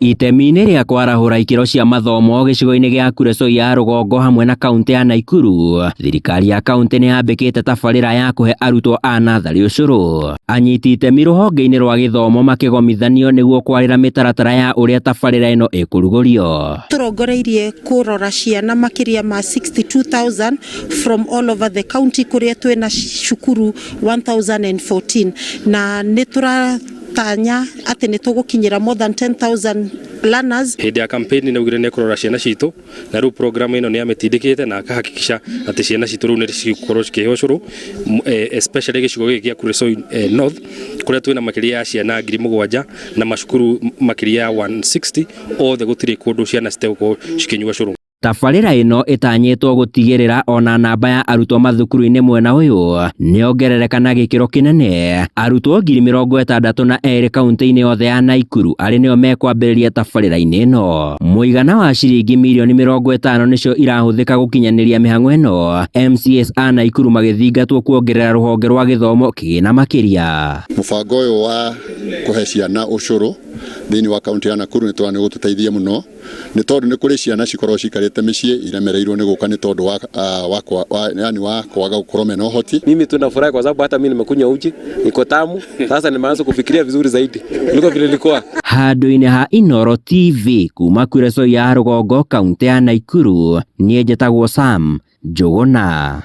Itemi-inĩ rĩa kwarahũra ikĩro cia mathomo gĩcigo-inĩ gĩa Kuresoi ya rũgongo hamwe na kaunti ya Naikuru, thirikari ya kaunti nĩ yambĩkĩte tabarĩra ya kũhe arutwo a natharĩ ũcũrũ. Anyiti itemi rũhonge-inĩ rwa gĩthomo makĩgomithanio nĩguo kwarĩra mĩtaratara ya ũrĩa tabarĩra ĩno ĩkũrugũrio. Tũrongoreirie kũrora ciana makĩria ma 62,000 from all over the county kũrĩa twĩna cukuru 1014 na nĩ tũratanya atĩ nĩ tũgũkinyĩra more than 10,000 learners. Hĩndĩ ya campaign nĩ ugire nĩ kũrora ciana citũ na rĩu program ĩno nĩ amĩtindĩkĩte na akahakikisha atĩ ciana citũ rĩu nĩ cigũkorwo cikĩheo ũcũrũ, especially gĩcigo gĩkĩ gĩa Kuresoi North kũrĩa twĩna makĩria ya ciana 7,000 na macukuru makĩria ya 160 othe gũtirĩ kũndũ ciana citegũkorwo cikĩnyua ũcũrũ. Tabarĩra ĩno ĩtanyĩtwo gũtigĩrĩra ona namba ya arutwo mathukuru-inĩ mwena ũyũ nĩongerereka na gĩkĩro kĩnene. Arutwo 62,000 kaunti-inĩ yothe ya Naikuru arĩ nĩo mekwambĩrĩria tabarĩra-inĩ ĩno. Mũigana wa ciringi mirioni 50 nĩcio irahũthĩka gũkinyanĩria mĩhang'o ĩno, MCAs a Naikuru magĩthingatwo kuongerera rũhonge rwa gĩthomo kĩna makĩria. Mũbango ũyũ wa kũhe ciana ũcũrũ thĩinĩ wa kaunti ya Nakuru nĩ twana gũtũteithia mũno, nĩ tondũ nĩ kũrĩ ciana cikorwo cikarĩte mĩciĩ iremereirwo nĩ gũka nĩ tondũ wa kwaga gũkorwo mena ũhoti. Mimi tunafurahi kwa sababu hata mimi nimekunywa uji iko tamu, sasa nimeanza kufikiria vizuri zaidi kuliko vile nilikuwa. Handũ-inĩ ha Inooro TV kuma Kuresoi ya rũgongo kaunti ya Naikuru, niĩ njĩtagwo Sam Njũgũna.